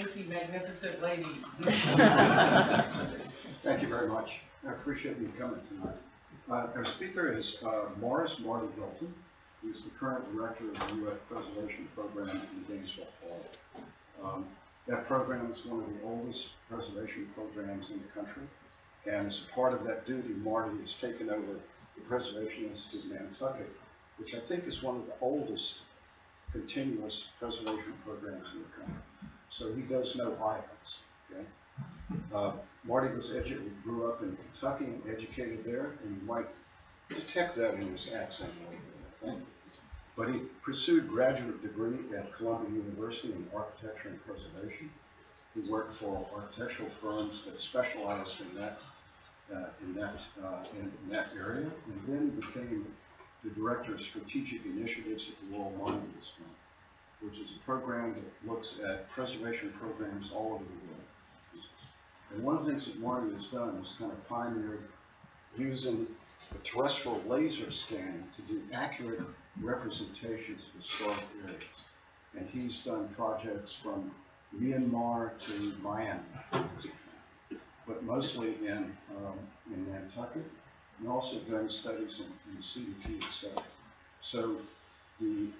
Thank you, magnificent lady. Thank you very much. I appreciate you coming tonight. Our speaker is Marty Hylton. He's the current director of the U.S. Preservation Program in Gainesville, Florida. That program is one of the oldest preservation programs in the country. And as a part of that duty, Marty has taken over the Preservation Institute in Nantucket, which I think is one of the oldest continuous preservation programs in the country. So he does know islands. Okay? Marty grew up in Kentucky and educated there, and you might detect that in his accent a little bit, I think. But he pursued graduate degree at Columbia University in architecture and preservation. He worked for architectural firms that specialized in that area, and then became the director of strategic initiatives at the World Monuments Fund, which is a program that looks at preservation programs all over the world. And one of the things that Marty has done is kind of pioneered using the terrestrial laser scanning to do accurate representations of historic areas. And he's done projects from Myanmar to Miami, but mostly in Nantucket, and also done studies in CDP itself. So the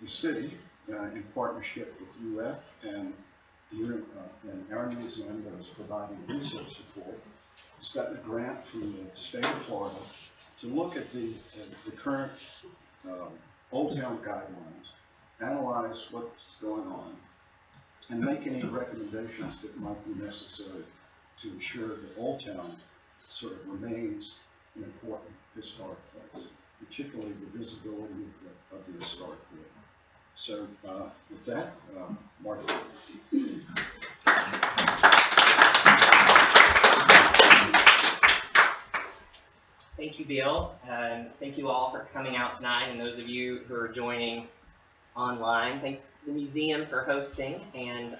city, in partnership with UF and our museum that is providing research support, has gotten a grant from the state of Florida to look at the current Old Town guidelines, analyze what's going on, and make any recommendations that might be necessary to ensure that Old Town sort of remains an important historic place, particularly the visibility of the historic building. So with that, Marty. Thank you, Bill. Thank you all for coming out tonight, and those of you who are joining online. Thanks to the museum for hosting, and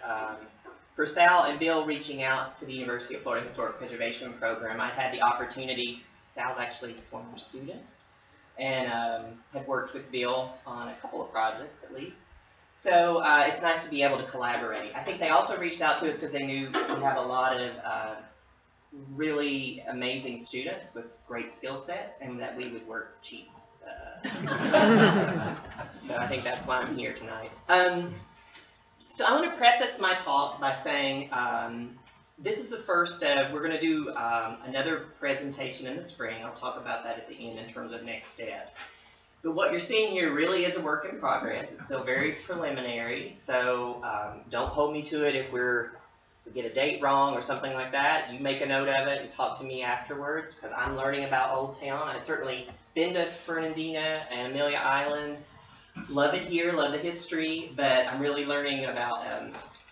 for Sal and Bill reaching out to the University of Florida Historic Preservation Program. I had the opportunity, Sal's actually a former student, and had worked with Bill on a couple of projects at least. So it's nice to be able to collaborate. I think they also reached out to us because they knew we have a lot of really amazing students with great skill sets, and that we would work cheap. So I think that's why I'm here tonight. So I want to preface my talk by saying this is the first of, we're going to do another presentation in the spring. I'll talk about that at the end in terms of next steps. But what you're seeing here really is a work in progress. It's still very preliminary, so don't hold me to it if we get a date wrong or something like that. You make a note of it and talk to me afterwards, because I'm learning about Old Town. I've certainly been to Fernandina and Amelia Island. Love it here, love the history, but I'm really learning about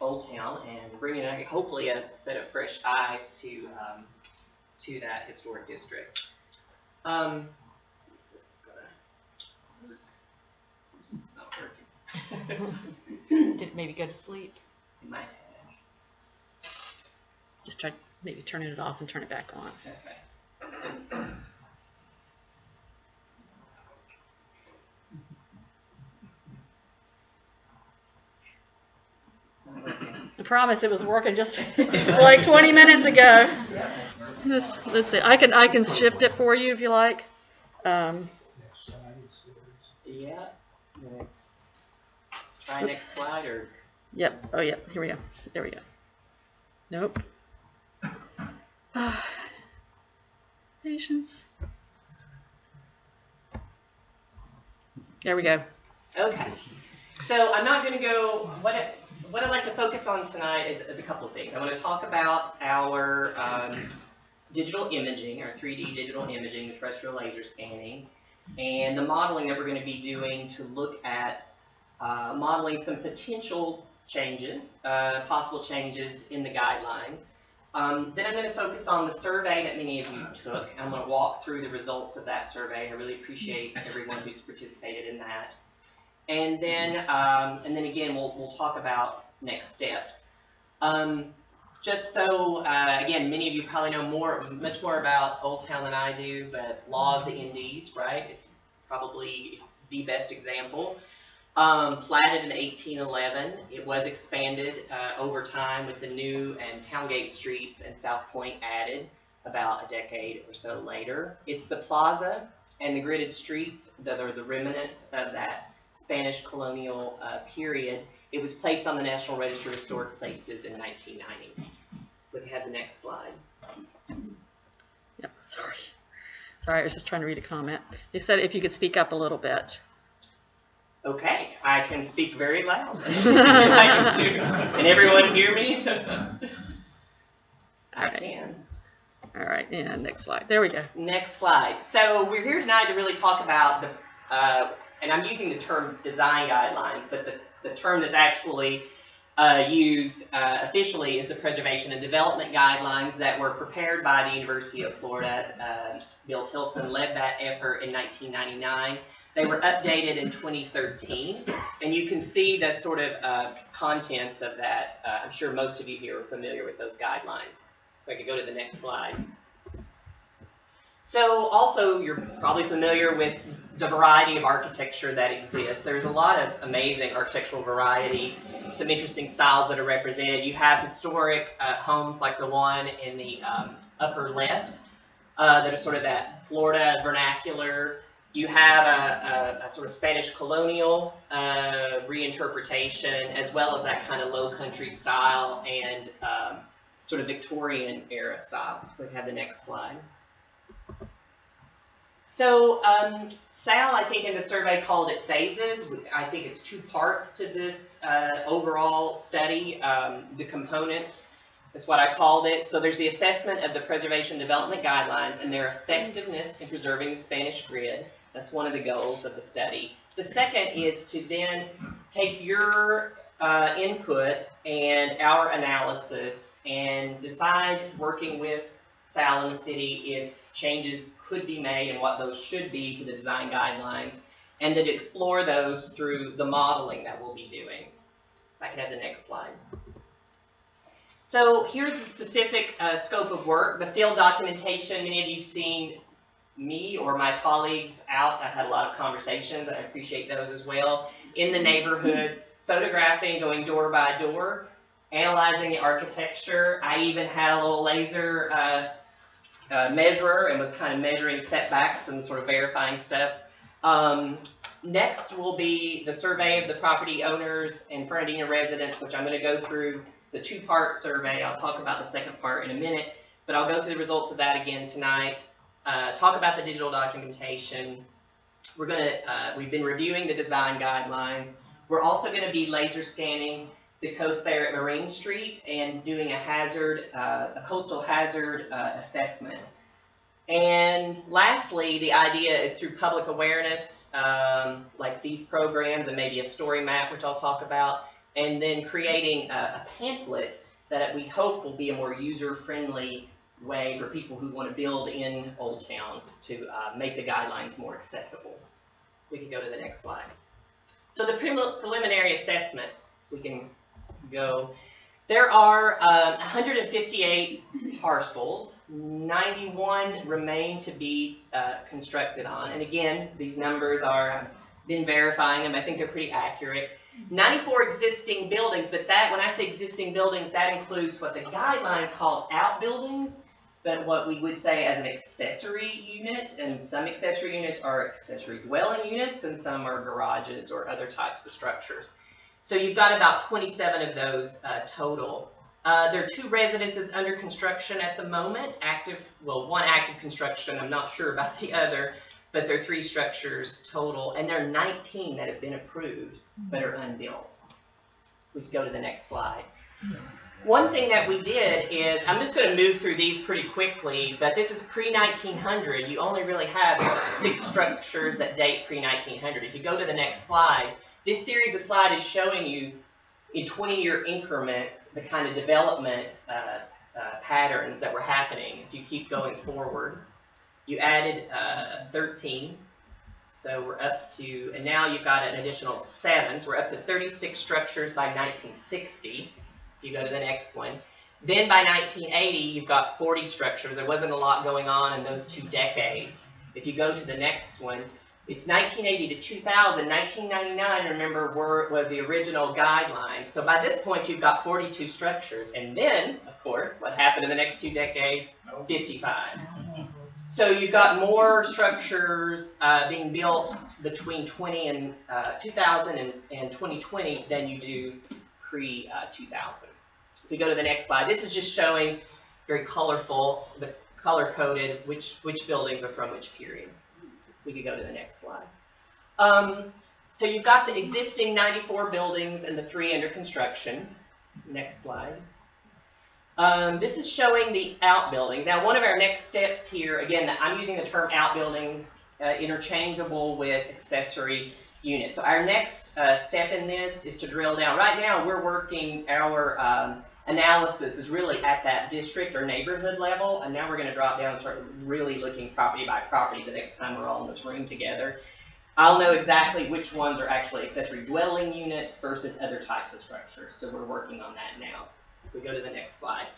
Old Town and bringing hopefully a set of fresh eyes to that historic district. Let's see if this is gonna work. It's not working. Did maybe go to sleep? It might have. Just try maybe turning it off and turn it back on. Okay. I promise it was working just like 20 minutes ago. Let's see. I can shift it for you if you like. Yeah. Try Oops. next slide or. Yep. Oh, yep. Here we go. There we go. Nope. Patience. There we go. Okay. So I'm not going to go. What I'd like to focus on tonight is a couple of things. I want to talk about our digital imaging, our 3D digital imaging, the terrestrial laser scanning, and the modeling that we're going to be doing to look at modeling some potential changes, possible changes in the guidelines. Then I'm going to focus on the survey that many of you took. I'm going to walk through the results of that survey. I really appreciate everyone who's participated in that. And then again, we'll talk about next steps. Just so, again, many of you probably know much more about Old Town than I do, but Law of the Indies, right? It's probably the best example. Platted in 1811. It was expanded over time with the new and Towngate Streets and South Point added about a decade or so later. It's the plaza and the gridded streets that are the remnants of that Spanish colonial period. It was placed on the National Register of Historic Places in 1990. We can have the next slide. Yep, sorry. Sorry, I was just trying to read a comment. They said if you could speak up a little bit. Okay, I can speak very loud. Can everyone hear me? I can. All right, and next slide. There we go. Next slide. So we're here tonight to really talk about the, and I'm using the term design guidelines, but the term that's actually used officially is the preservation and development guidelines that were prepared by the University of Florida. Bill Tilson led that effort in 1999. They were updated in 2013, and you can see the sort of contents of that. I'm sure most of you here are familiar with those guidelines. If I could go to the next slide. So also, you're probably familiar with the variety of architecture that exists. There's a lot of amazing architectural variety, some interesting styles that are represented. You have historic homes like the one in the upper left that are sort of that Florida vernacular. You have a sort of Spanish colonial reinterpretation, as well as that kind of low country style and sort of Victorian era style. We have the next slide. So Sal, I think in the survey called it phases. I think it's two parts to this overall study. The components is what I called it. So there's the assessment of the preservation development guidelines and their effectiveness in preserving the Spanish grid. That's one of the goals of the study. The second is to then take your input and our analysis and decide, working with Sal and the city, if changes could be made and what those should be to the design guidelines, and then explore those through the modeling that we'll be doing. If I can have the next slide. So here's the specific scope of work. The field documentation, many of you have seen me or my colleagues out. I've had a lot of conversations, I appreciate those as well, in the neighborhood, photographing, going door by door, analyzing the architecture. I even had a little laser measurer and was kind of measuring setbacks and sort of verifying stuff. Next will be the survey of the property owners and Fernandina residents, which I'm going to go through the two-part survey. I'll talk about the second part in a minute, but I'll go through the results of that again tonight. Talk about the digital documentation. We've been reviewing the design guidelines. We're also going to be laser scanning the coast there at Marine Street and doing a coastal hazard assessment. And lastly, the idea is through public awareness, like these programs and maybe a story map, which I'll talk about, and then creating a pamphlet that we hope will be a more user-friendly way for people who want to build in Old Town to make the guidelines more accessible. We can go to the next slide. So the preliminary assessment, we can go. There are 158 parcels, 91 remain to be constructed on. And again, these numbers I've been verifying them, I think they're pretty accurate. 94 existing buildings, but that, when I say existing buildings, that includes what the guidelines call outbuildings, but what we would say as an accessory unit, and some accessory units are accessory dwelling units, and some are garages or other types of structures. So you've got about 27 of those total. There are 2 residences under construction at the moment, one active construction, I'm not sure about the other, but there are 3 structures total, and there are 19 that have been approved, but are unbuilt. We can go to the next slide. One thing that we did is, I'm just going to move through these pretty quickly, but this is pre-1900. You only really have 6 structures that date pre-1900. If you go to the next slide, this series of slides is showing you in 20-year increments the kind of development patterns that were happening. If you keep going forward, you added 13. So we're up to, and now you've got an additional 7. So we're up to 36 structures by 1960. If you go to the next one. Then by 1980, you've got 40 structures. There wasn't a lot going on in those 2 decades. If you go to the next one, It's 1980 to 2000. 1999, remember, was the original guidelines. So by this point, you've got 42 structures. And then, of course, what happened in the next 2 decades? 55. So you've got more structures being built between 2000 and 2020 than you do pre-2000. If we go to the next slide, this is just showing very colorful, the color-coded which buildings are from which period. We could go to the next slide. So you've got the existing 94 buildings and the 3 under construction. Next slide. This is showing the outbuildings. Now, one of our next steps here, again, I'm using the term outbuilding interchangeable with accessory units. So our next step in this is to drill down. Right now, we're working, our analysis is really at that district or neighborhood level, and now we're going to drop down and start really looking property by property the next time we're all in this room together. I'll know exactly which ones are actually accessory dwelling units versus other types of structures, so we're working on that now. If we go to the next slide.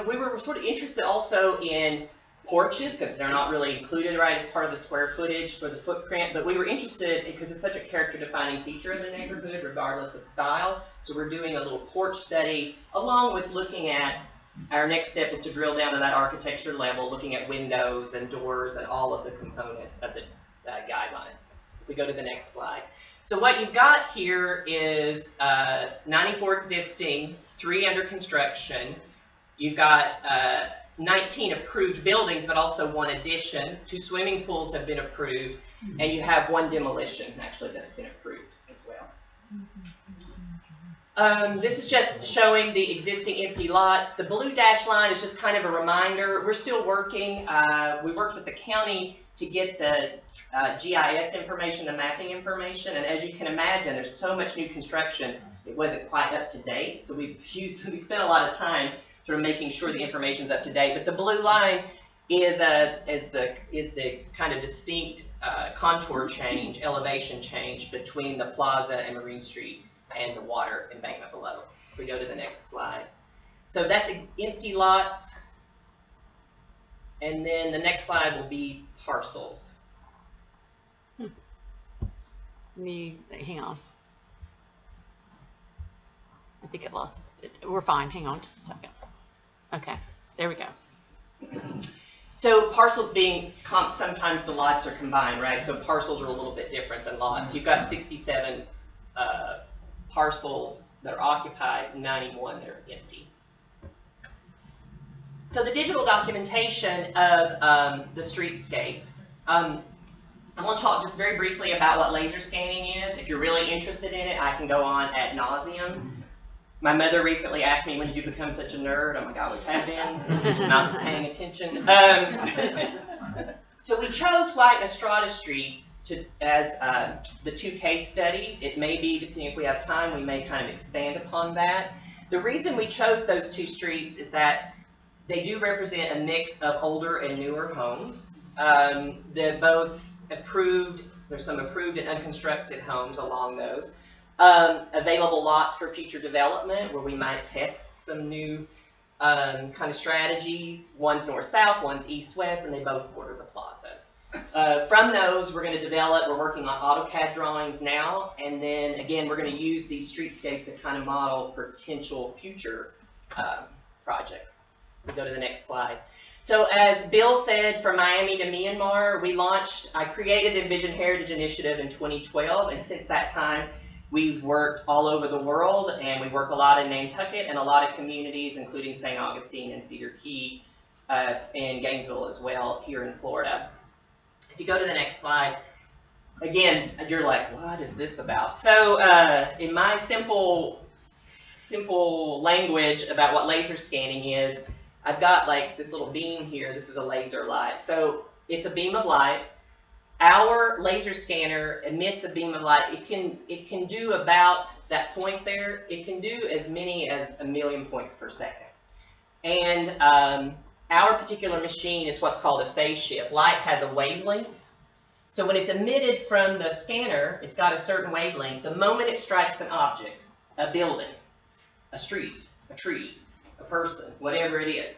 We were sort of interested also in porches, because they're not really included right as part of the square footage for the footprint, but we were interested because it's such a character-defining feature of the neighborhood regardless of style. So we're doing a little porch study along with looking at, our next step is to drill down to that architecture level, looking at windows and doors and all of the components of the guidelines. If we go to the next slide. So what you've got here is 94 existing, 3 under construction. You've got 19 approved buildings, but also 1 addition. 2 swimming pools have been approved, and you have 1 demolition, actually, that's been approved as well. This is just showing the existing empty lots. The blue dash line is just kind of a reminder. We're still working. We worked with the county to get the GIS information, the mapping information, and as you can imagine, there's so much new construction, it wasn't quite up to date. So we spent a lot of time sort of making sure the information's up to date. But the blue line is the kind of distinct contour change, elevation change between the plaza and Marine Street and the water embankment below. If we go to the next slide. So that's empty lots. And then the next slide will be parcels. Hang on. I think I lost it. We're fine. Hang on just a second. Okay, there we go. So parcels being, sometimes the lots are combined, right? So parcels are a little bit different than lots. You've got 67 parcels that are occupied, 91 that are empty. So the digital documentation of the streetscapes. I want to talk just very briefly about what laser scanning is. If you're really interested in it, I can go on ad nauseum. My mother recently asked me, when did you become such a nerd? I'm like, I always have been. It's not paying attention. So we chose White and Estrada Streets as the 2 case studies. It may be, depending if we have time, we may kind of expand upon that. The reason we chose those 2 streets is that they do represent a mix of older and newer homes. They're both approved. There's some approved and unconstructed homes along those. Available lots for future development where we might test some new kind of strategies. One's north-south, one's east-west, and they both border the plaza. From those, we're going to develop, we're working on AutoCAD drawings now, and then again, we're going to use these streetscapes to kind of model potential future projects. We go to the next slide. So as Bill said, from Miami to Myanmar, I created the Envision Heritage Initiative in 2012, and since that time, we've worked all over the world, and we work a lot in Nantucket and a lot of communities, including St. Augustine and Cedar Key, and Gainesville as well here in Florida. If you go to the next slide, again, you're like, what is this about? So in my simple language about what laser scanning is, I've got like this little beam here. This is a laser light. So it's a beam of light. Our laser scanner emits a beam of light. It can do about that point there. It can do as many as 1 million points per second. And our particular machine is what's called a phase shift. Light has a wavelength. So when it's emitted from the scanner, it's got a certain wavelength. The moment it strikes an object, a building, a street, a tree, a person, whatever it is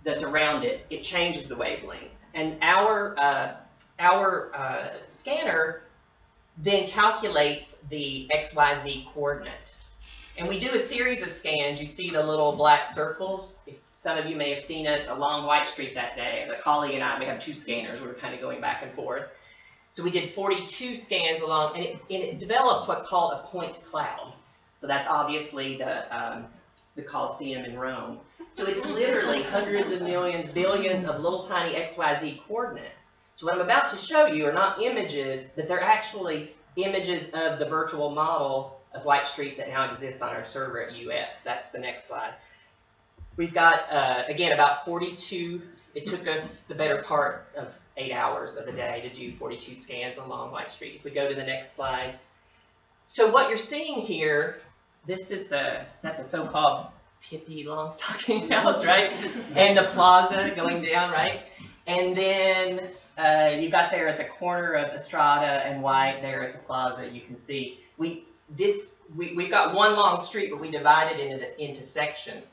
that's around it, it changes the wavelength. And our our scanner then calculates the XYZ coordinate. And we do a series of scans. You see the little black circles. Some of you may have seen us along White Street that day. The colleague and I, we have 2 scanners. We were kind of going back and forth. So we did 42 scans along, and it develops what's called a point cloud. So that's obviously the Colosseum in Rome. So it's literally hundreds of millions, billions of little tiny XYZ coordinates. So what I'm about to show you are not images, but they're actually images of the virtual model of White Street that now exists on our server at UF. That's the next slide. We've got, again, about 42, it took us the better part of 8 hours of the day to do 42 scans along White Street. If we go to the next slide. So what you're seeing here, this is that the so-called Pippi Longstocking house, right? And the plaza going down, right? And then you got there at the corner of Estrada and White there at the plaza, you can see, we've got one long street, but we divided it into sections.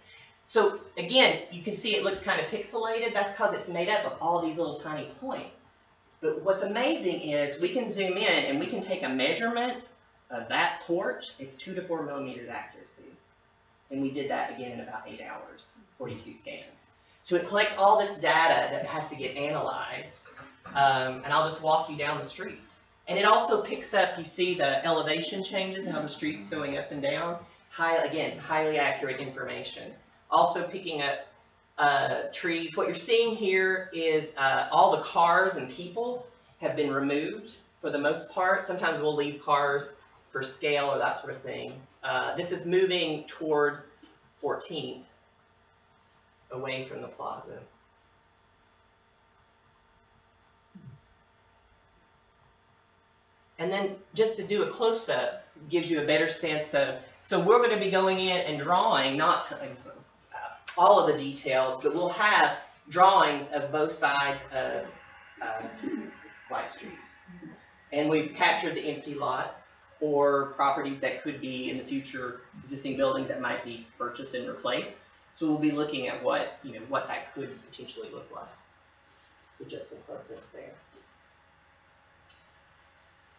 So again, you can see it looks kind of pixelated. That's because it's made up of all these little tiny points. But what's amazing is we can zoom in and we can take a measurement of that porch. It's 2 to 4 millimeters accuracy. And we did that again in about 8 hours, 42 scans. So it collects all this data that has to get analyzed. And I'll just walk you down the street. And it also picks up, you see the elevation changes, how the street's going up and down. Again, highly accurate information. Also picking up trees. What you're seeing here is all the cars and people have been removed for the most part. Sometimes we'll leave cars for scale or that sort of thing. This is moving towards 14th, away from the plaza. And then just to do a close-up gives you a better sense of, so we're going to be going in and drawing, not all of the details, but we'll have drawings of both sides of White Street. And we've captured the empty lots or properties that could be in the future existing buildings that might be purchased and replaced. So we'll be looking at what that could potentially look like. So just some close-ups there.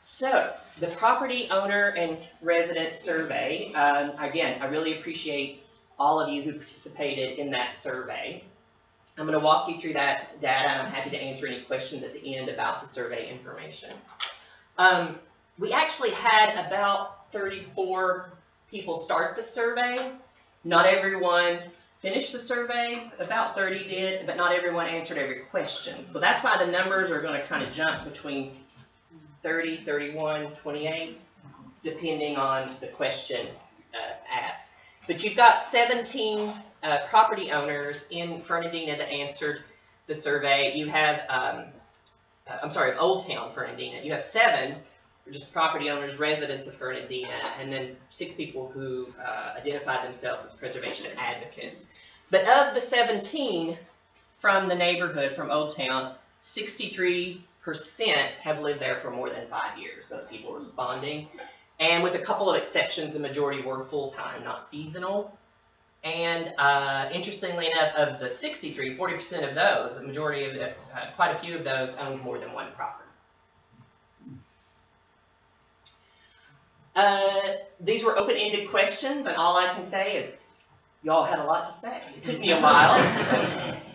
So the property owner and resident survey, again, I really appreciate all of you who participated in that survey. I'm going to walk you through that data, and I'm happy to answer any questions at the end about the survey information. We actually had about 34 people start the survey. Not everyone finished the survey. About 30 did, but not everyone answered every question. So that's why the numbers are going to kind of jump between 30, 31, 28, depending on the question asked. But you've got 17 property owners in Fernandina that answered the survey. You have, Old Town Fernandina. You have 7 just property owners, residents of Fernandina, and then 6 people who identified themselves as preservation advocates. But of the 17 from the neighborhood, from Old Town, 63% have lived there for more than 5 years, those people responding. And with a couple of exceptions, the majority were full-time, not seasonal. And interestingly enough, of the 63, 40% of those, the majority of the, quite a few of those owned more than one property. These were open-ended questions, and all I can say is y'all had a lot to say. It took me a while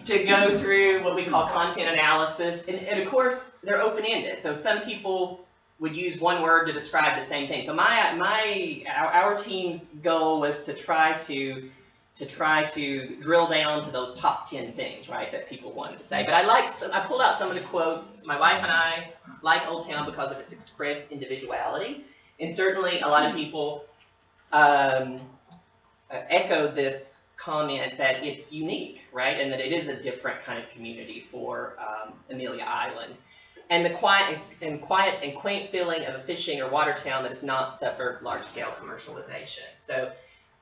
to go through what we call content analysis, and of course, they're open-ended. So some people would use one word to describe the same thing. So our team's goal was to try to drill down to those top 10 things, right, that people wanted to say. But I pulled out some of the quotes. My wife and I like Old Town because of its expressed individuality. And certainly a lot of people echoed this comment that it's unique, right, and that it is a different kind of community for Amelia Island. And the quiet and quaint feeling of a fishing or water town that has not suffered large-scale commercialization. So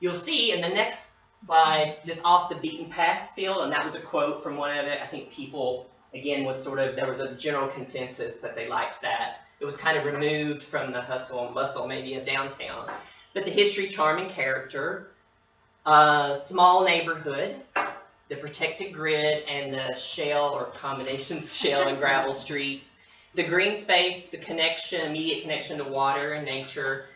you'll see in the next slide this off the beaten path feel, and that was a quote from one of it. I think people, again, there was a general consensus that they liked that. It was kind of removed from the hustle and bustle maybe of downtown. But the history, charm, and character, small neighborhood, the protected grid, and the shale or combinations shale and gravel streets, The green space, the connection, immediate connection to water and nature.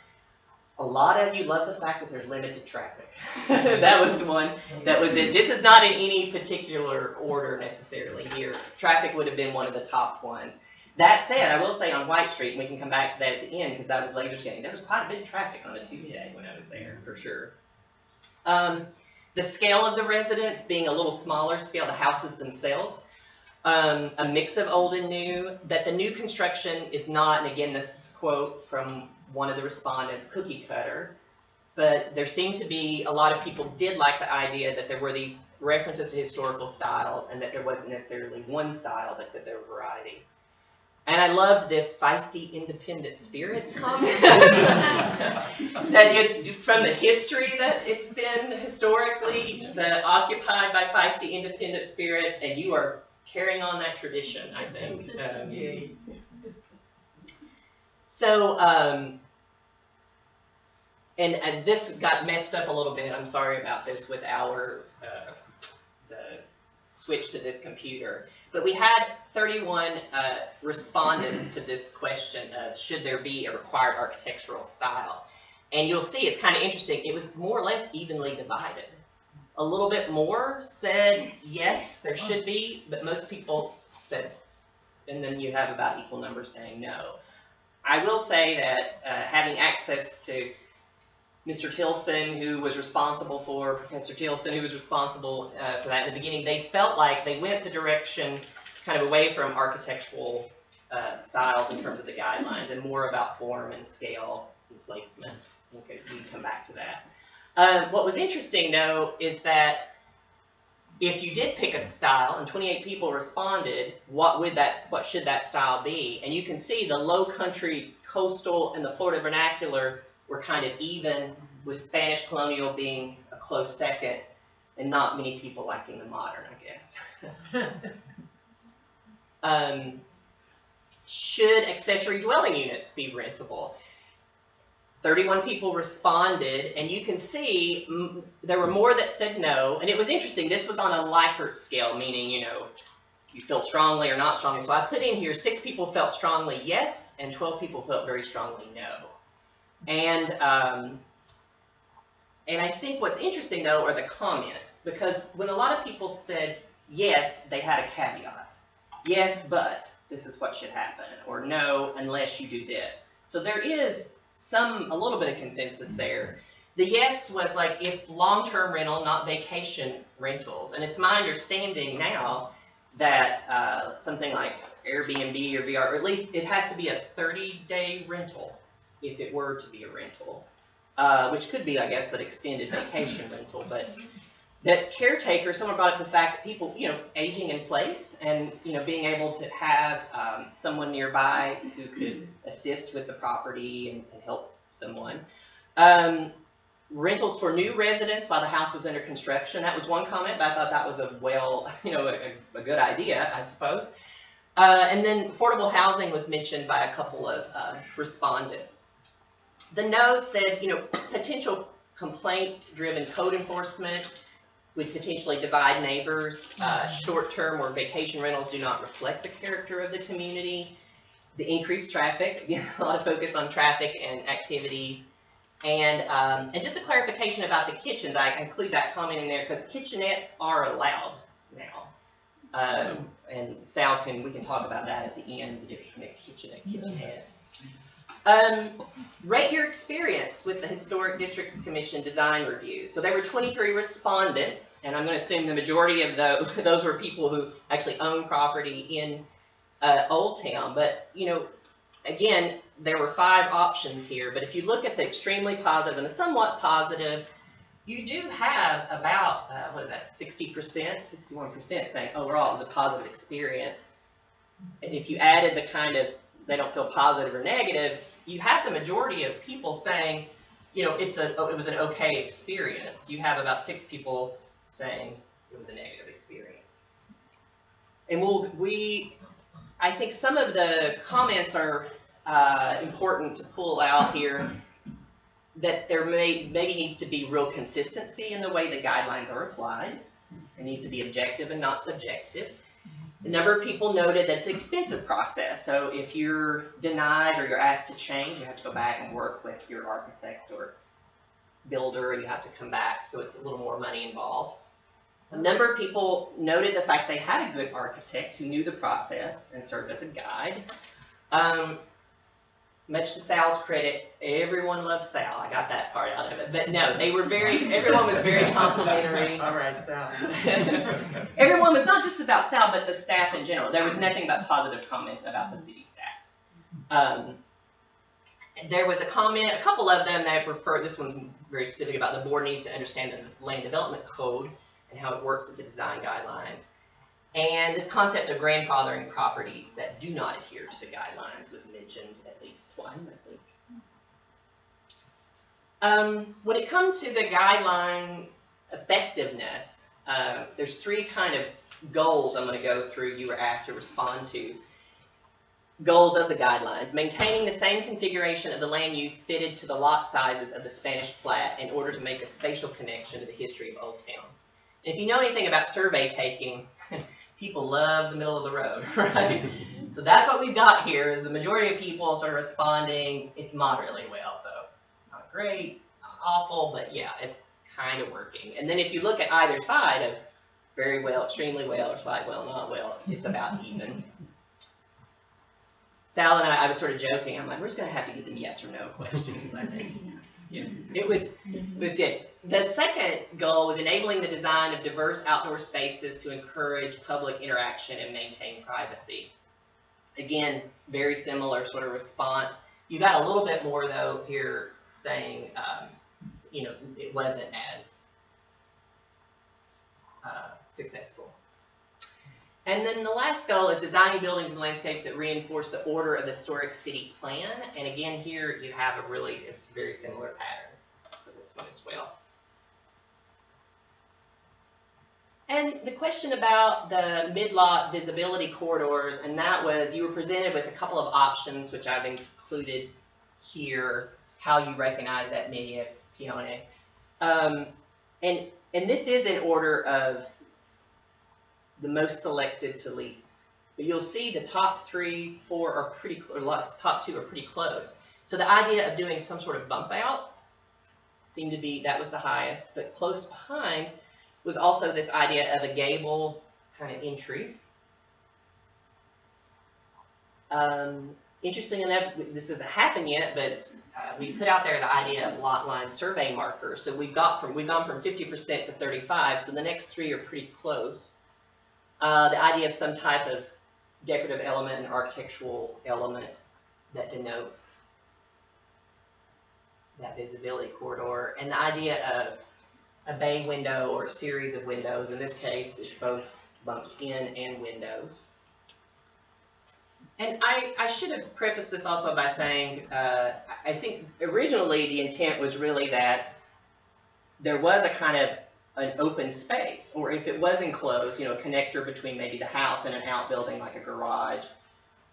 A lot of you love the fact that there's limited traffic. That was the one. That was it. This is not in any particular order necessarily here. Traffic would have been one of the top ones. That said, I will say on White Street, and we can come back to that at the end because I was laser skating, there was quite a bit of traffic on a Tuesday when I was there, for sure. The scale of the residents being a little smaller scale, the houses themselves, a mix of old and new, that the new construction is not, and again, this is a quote from one of the respondents, cookie cutter, but there seemed to be, a lot of people did like the idea that there were these references to historical styles and that there wasn't necessarily one style, but that there were variety. And I loved this feisty independent spirits comment. That it's from the history that it's been historically occupied by feisty independent spirits, and you are carrying on that tradition, I think. And this got messed up a little bit. I'm sorry about this with our the switch to this computer. But we had 31 respondents to this question of should there be a required architectural style. And you'll see it's kind of interesting. It was more or less evenly divided. A little bit more said yes, there should be, but most people said, and then you have about equal numbers saying no. I will say that having access to Mr. Tilson, who was responsible for, Professor Tilson, who was responsible for that in the beginning, they felt like they went the direction kind of away from architectural styles in terms of the guidelines and more about form and scale and placement. Okay, we can come back to that. What was interesting, though, is that if you did pick a style and 28 people responded, what should that style be? And you can see the low country, coastal, and the Florida vernacular were kind of even, with Spanish colonial being a close second, and not many people liking the modern, I guess. Should accessory dwelling units be rentable? 31 people responded, and you can see there were more that said no, and it was interesting. This was on a Likert scale, meaning, you know, you feel strongly or not strongly. So I put in here 6 people felt strongly yes, and 12 people felt very strongly no. And I think what's interesting, though, are the comments, because when a lot of people said yes, they had a caveat. Yes, but this is what should happen, or no, unless you do this. So there is a little bit of consensus there. The yes was like if long-term rental, not vacation rentals. And it's my understanding now that something like Airbnb or VR, or at least it has to be a 30-day rental if it were to be a rental, which could be, I guess, an extended vacation rental. But that caretaker, someone brought up the fact that people, you know, aging in place and, you know, being able to have someone nearby who could assist with the property and help someone. Rentals for new residents while the house was under construction. That was one comment, but I thought that was a good idea, I suppose. And then affordable housing was mentioned by a couple of respondents. The no said, you know, potential complaint-driven code enforcement would potentially divide neighbors. Short-term or vacation rentals do not reflect the character of the community. The increased traffic, you know, a lot of focus on traffic and activities. And just a clarification about the kitchens, I include that comment in there because kitchenettes are allowed now. And Sal we can talk about that at the end, the difference between a kitchenette. Rate your experience with the Historic Districts Commission design review. So there were 23 respondents, and I'm going to assume the majority of those were people who actually own property in Old Town. But, you know, again, there were 5 options here. But if you look at the extremely positive and the somewhat positive, you do have about, 60%, 61% saying overall it was a positive experience. And if you added the kind of they don't feel positive or negative, you have the majority of people saying, you know, it was an okay experience. You have about 6 people saying it was a negative experience. And I think some of the comments are important to pull out here, that there maybe needs to be real consistency in the way the guidelines are applied. It needs to be objective and not subjective. A number of people noted that it's an expensive process. So if you're denied or you're asked to change, you have to go back and work with your architect or builder, and you have to come back. So it's a little more money involved. A number of people noted the fact they had a good architect who knew the process and served as a guide. Much to Sal's credit, everyone loves Sal. I got that part out of it. But no, everyone was very complimentary. All right, Sal. Everyone was not just about Sal, but the staff in general. There was nothing but positive comments about the city staff. There was a comment, a couple of them that refer, this one's very specific about the board needs to understand the land development code and how it works with the design guidelines. And this concept of grandfathering properties that do not adhere to the guidelines was mentioned at least twice, I think. When it comes to the guideline effectiveness, there's three kind of goals I'm going to go through you were asked to respond to. Goals of the guidelines: maintaining the same configuration of the land use fitted to the lot sizes of the Spanish plat in order to make a spatial connection to the history of Old Town. And if you know anything about survey taking, people love the middle of the road, right? So that's what we've got here, is the majority of people sort of responding, it's moderately well, so not great, not awful, but yeah, it's kind of working. And then if you look at either side of very well, extremely well, or slight well, not well, it's about even. Sal and I was sort of joking, I'm like, we're just going to have to get them yes or no questions, I think. Yeah. It was good. The second goal was enabling the design of diverse outdoor spaces to encourage public interaction and maintain privacy. Again, very similar sort of response. You got a little bit more though here saying, you know, it wasn't as successful. And then the last goal is designing buildings and landscapes that reinforce the order of the historic city plan. And again, here you have a really, it's a very similar pattern for this one as well. And the question about the mid-lot visibility corridors, and that was, you were presented with a couple of options, which I've included here, how you recognize that media peone. And this is in order of the most selected to least. But you'll see the top 3, 4 are pretty, or top 2 are pretty close. So the idea of doing some sort of bump out seemed to be, that was the highest, but close behind was also this idea of a gable kind of entry. Interesting enough, this hasn't happened yet, but we put out there the idea of lot line survey markers. So we've gone from 50% to 35, so the next 3 are pretty close. The idea of some type of decorative element and architectural element that denotes that visibility corridor, and the idea of a bay window or a series of windows. In this case, it's both bumped in and windows. And I should have prefaced this also by saying, I think originally the intent was really that there was a kind of an open space, or if it was enclosed, you know, a connector between maybe the house and an outbuilding like a garage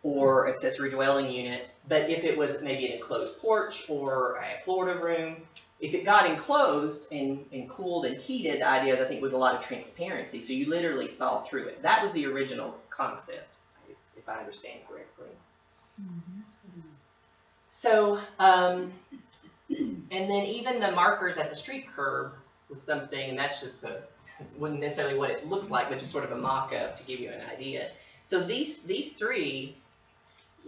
or accessory dwelling unit. But if it was maybe an enclosed porch or a Florida room, if it got enclosed and cooled and heated, the idea, I think, was a lot of transparency. So you literally saw through it. That was the original concept, if I understand correctly. Mm-hmm. So, and then even the markers at the street curb was something, and that's just it wasn't necessarily what it looks like, but just sort of a mock-up to give you an idea. So these 3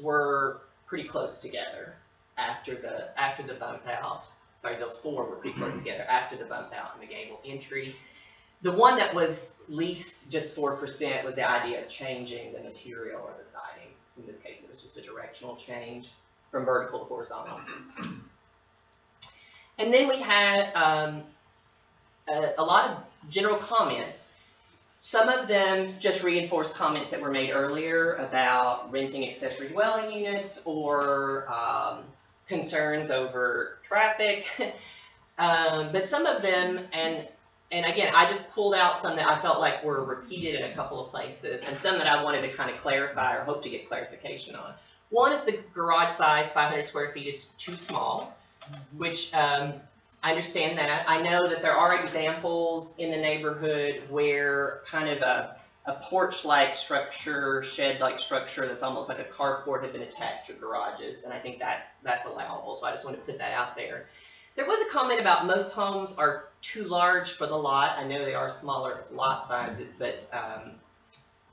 were pretty close together after the bump out. Sorry, those 4 were pretty close together after the bump out and the gable entry. The one that was least just 4% was the idea of changing the material or the siding. In this case, it was just a directional change from vertical to horizontal. And then we had a lot of general comments. Some of them just reinforced comments that were made earlier about renting accessory dwelling units or concerns over traffic. But some of them, and again, I just pulled out some that I felt like were repeated in a couple of places, and some that I wanted to kind of clarify or hope to get clarification on. One is the garage size, 500 square feet, is too small, which I understand that. I know that there are examples in the neighborhood where kind of a a porch-like structure, shed-like structure that's almost like a carport had been attached to garages, and I think that's allowable, so I just wanted to put that out there. There was a comment about most homes are too large for the lot. I know they are smaller lot sizes, but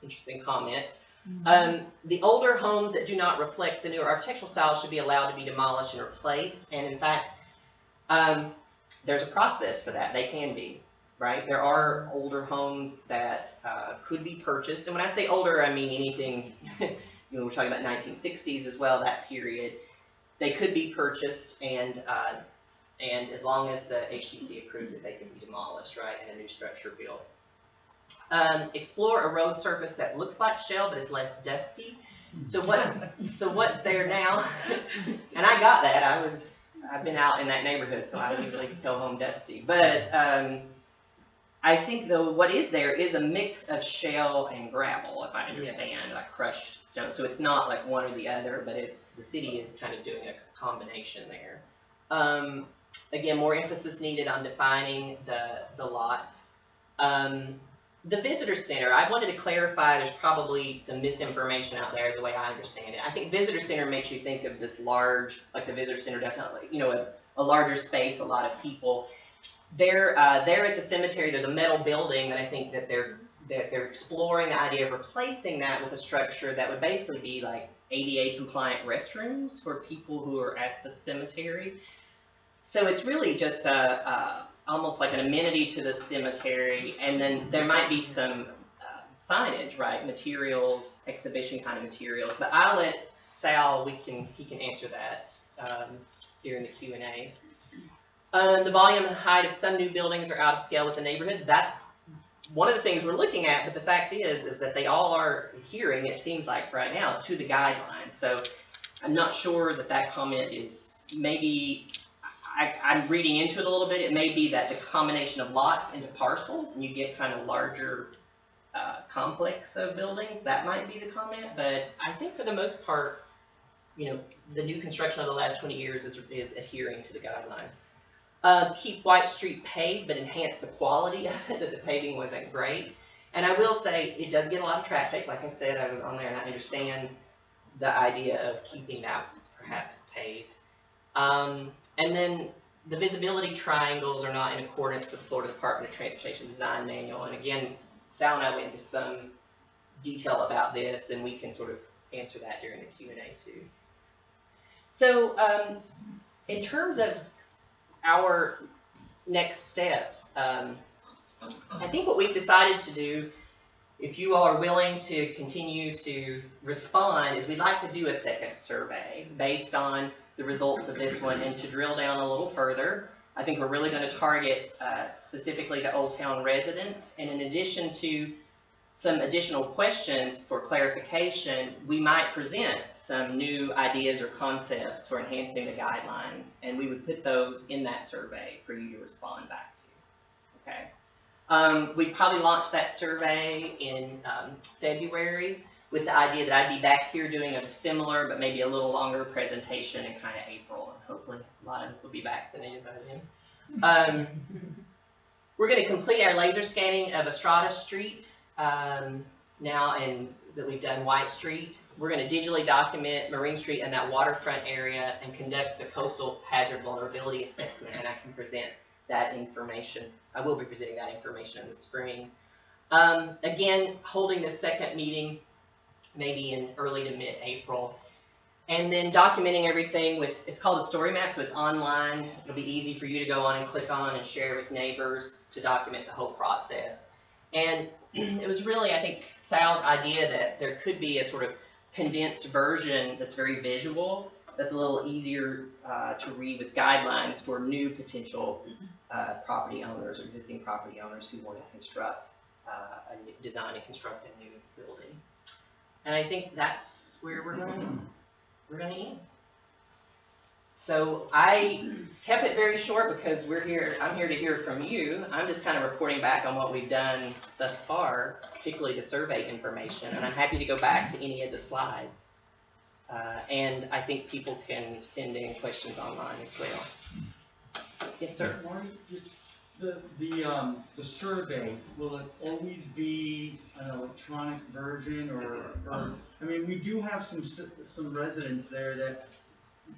interesting comment. The older homes that do not reflect the newer architectural style should be allowed to be demolished and replaced, and in fact, there's a process for that. They can be. Right? There are older homes that could be purchased. And when I say older, I mean anything, we're talking about 1960s as well, that period. They could be purchased, and as long as the HDC approves it, they can be demolished, right, and a new structure built. Explore a road surface that looks like shell but is less dusty. So what's there now? And I got that. I've been out in that neighborhood, so I usually go home dusty. But I think, though, what is there is a mix of shell and gravel, if I understand, like crushed stone. So it's not like one or the other, but the city is kind of doing a combination there. Again, more emphasis needed on defining the lots. The visitor center, I wanted to clarify, there's probably some misinformation out there the way I understand it. I think visitor center makes you think of this large, like the visitor center definitely, a larger space, a lot of people. There at the cemetery, there's a metal building that I think that they're exploring the idea of replacing that with a structure that would basically be like ADA compliant restrooms for people who are at the cemetery. So it's really just almost like an amenity to the cemetery, and then there might be some signage, right? Materials, exhibition kind of materials. But I'll let Sal, he can answer that during the Q&A. The volume and height of some new buildings are out of scale with the neighborhood. That's one of the things we're looking at, but the fact is that they all are adhering, it seems like right now, to the guidelines. So I'm not sure that comment is, maybe, I'm reading into it a little bit, it may be that the combination of lots into parcels, and you get kind of larger complex of buildings, that might be the comment, but I think for the most part, the new construction of the last 20 years is adhering to the guidelines. Keep White Street paved, but enhance the quality of it, that the paving wasn't great. And I will say, it does get a lot of traffic. Like I said, I was on there and I understand the idea of keeping that perhaps paved. And then the visibility triangles are not in accordance with the Florida Department of Transportation Design Manual. And again, Sal and I went into some detail about this, and we can sort of answer that during the Q&A too. So in terms of our next steps, I think what we've decided to do, if you all are willing to continue to respond, is we'd like to do a second survey based on the results of this one, and to drill down a little further. I think we're really going to target specifically the Old Town residents, and in addition to some additional questions for clarification, we might present some new ideas or concepts for enhancing the guidelines, and we would put those in that survey for you to respond back to. Okay. We'd probably launch that survey in February, with the idea that I'd be back here doing a similar but maybe a little longer presentation in kind of April, and hopefully a lot of us will be vaccinated by then. We're going to complete our laser scanning of Estrada Street now, and that we've done White Street. We're going to digitally document Marine Street and that waterfront area and conduct the coastal hazard vulnerability assessment, and I can present that information. I will be presenting that information in the spring. Again, holding this second meeting maybe in early to mid-April, and then documenting everything with, it's called a story map, so it's online. It'll be easy for you to go on and click on and share with neighbors to document the whole process. And it was really, I think, Sal's idea that there could be a sort of condensed version that's very visual, that's a little easier to read with guidelines for new potential property owners or existing property owners who want to construct, design and construct a new building. And I think that's where we're going to end. So I kept it very short because I'm here to hear from you. I'm just kind of reporting back on what we've done thus far, particularly the survey information, and I'm happy to go back to any of the slides. And I think people can send in questions online as well. Yes, sir. Marty, just the survey, will it always be an electronic version or I mean, we do have some residents there that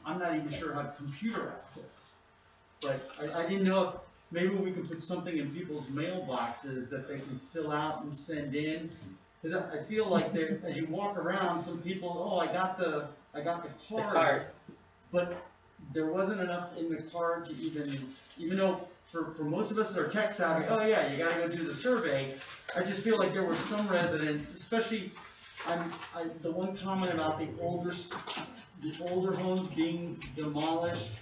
I'm not even sure have computer access. But I didn't know if maybe we can put something in people's mailboxes that they can fill out and send in. Because I feel like as you walk around, some people, oh, I got the card. But there wasn't enough in the card to even though for most of us that are tech savvy, oh yeah, you gotta go do the survey. I just feel like there were some residents, especially, the one comment about the older homes being demolished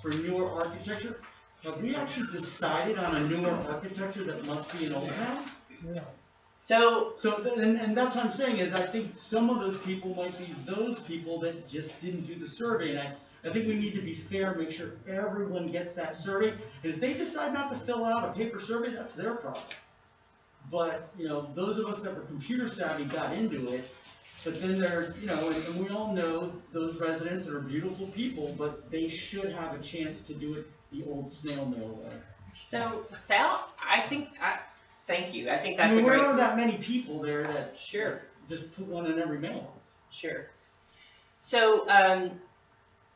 for newer architecture. Have we actually decided on a newer architecture that must be in Old Town? Yeah. So And that's what I'm saying is I think some of those people might be those people that just didn't do the survey, and I think we need to be fair, make sure everyone gets that survey. And if they decide not to fill out a paper survey, that's their problem. But, you know, those of us that were computer savvy got into it, but then there, you know, and we all know those residents that are beautiful people, but they should have a chance to do it the old snail mail way. So Sal, thank you. I think I that's mean, a great. there are that many people there that Sure. just put one in every mailbox. Sure. So,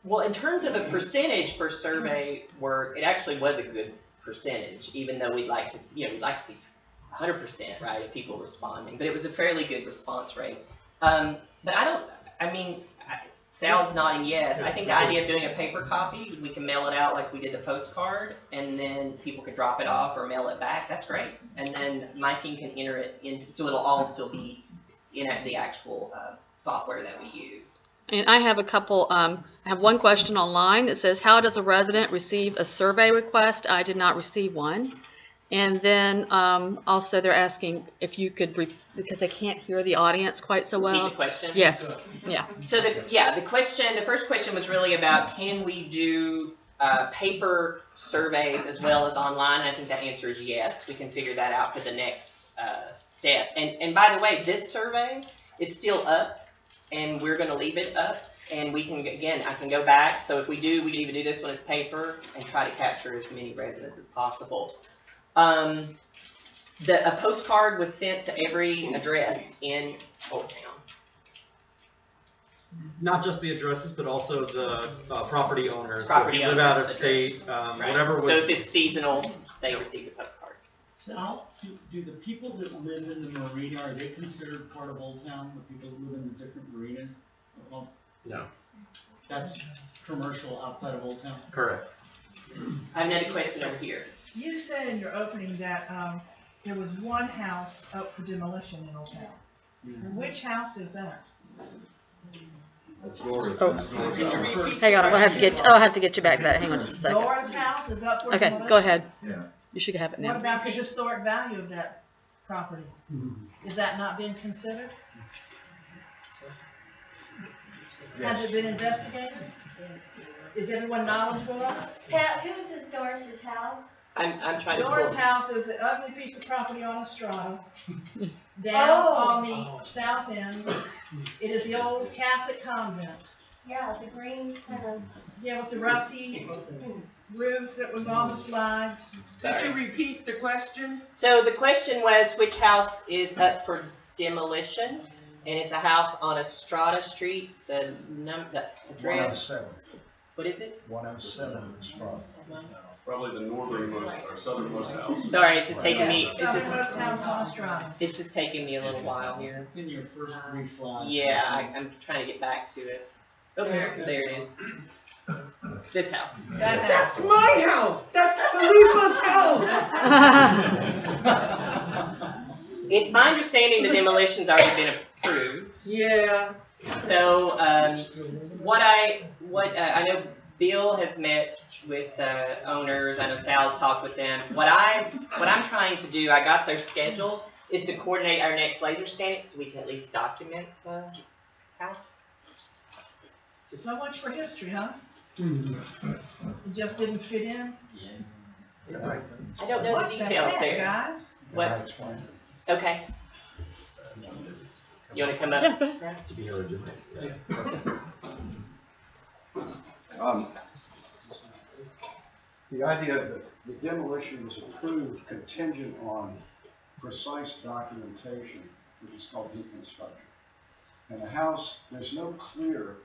well, in terms of a percentage for survey work, it actually was a good percentage, even though we'd like to see 100%, right, of people responding. But it was a fairly good response rate. But Sal's nodding yes. I think the idea of doing a paper copy, we can mail it out like we did the postcard, and then people could drop it off or mail it back. That's great. And then my team can enter it into, so it'll all still be in the actual software that we use. And I have I have one question online that says, how does a resident receive a survey request? I did not receive one. And then also they're asking if you could, because they can't hear the audience quite so well. Repeat the question? Yes, yeah. So the first question was really about, can we do paper surveys as well as online? I think that answer is yes. We can figure that out for the next step. And by the way, this survey is still up, and we're going to leave it up. And we can, again, I can go back. So if we can even do this one as paper and try to capture as many residents as possible. A postcard was sent to every address in Old Town. Not just the addresses, but also the property owners. Property so if you live out of owners' state, Right. whatever was. So if it's seasonal, they receive the postcard. Sal, do the people that live in the marina, are they considered part of Old Town, the people who live in the different marinas? Well, No. that's commercial outside of Old Town? Correct. I have another question over here. You said in your opening that there was one house up for demolition in Old Town. Mm-hmm. Which house is that? Oh, hang on, I'll have to get you back to that. Hang on just a second. Laura's house is up for Okay, demolition? go ahead. Yeah. You should have it What now. about the historic value of that property? Is that not being considered? Has it been investigated? Is everyone knowledgeable of it? Pat, whose is Doris's house? I'm trying to Dora's pull. house is the ugly piece of property on Estrada. Down Oh. on the south end, it is the old Catholic convent. Yeah, the green kind of. Yeah, with the rusty roof that was on the slides. Sorry. Could you repeat the question? So the question was, which house is up for demolition? And it's a house on Estrada Street. The address. 107. What is it? 107 is from. Probably the northernmost or southernmost house. Sorry, it's just taking me. Southernmost house on Estrada. It's just taking me a little while here. It's in your first 3 slides. Yeah, I'm trying to get back to it. Oh, there it is. This house. That That's house. my house. That's Felipa's house. It's my understanding the demolition's already been approved. Yeah. So, I know Bill has met with owners. I know Sal's talked with them. What I'm trying to do, I got their schedule, is to coordinate our next laser scanning so we can at least document the house. So much for history, huh? It just didn't fit in? I don't know What the the details heck, there. guys? What? Okay. You want to come up? Yeah. The idea that the demolition was approved contingent on precise documentation, which is called deconstruction. And the house, there's no clear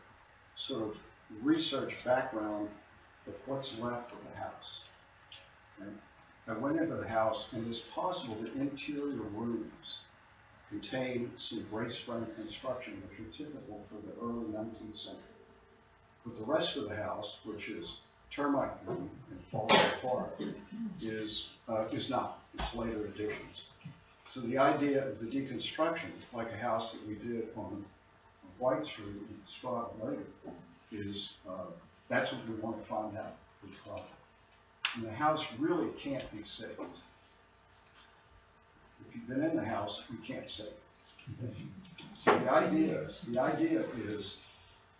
sort of research background of what's left of the house. Okay? I went into the house, and it's possible that interior rooms contain some brace frame construction which are typical for the early 19th century. But the rest of the house, which is termite boom and falling apart, is not. It's later additions. So the idea of the deconstruction, like a house that we did on White Street and described later, is that's what we want to find out for the project. And the house really can't be saved. If you've been in the house, you can't save it. So the idea is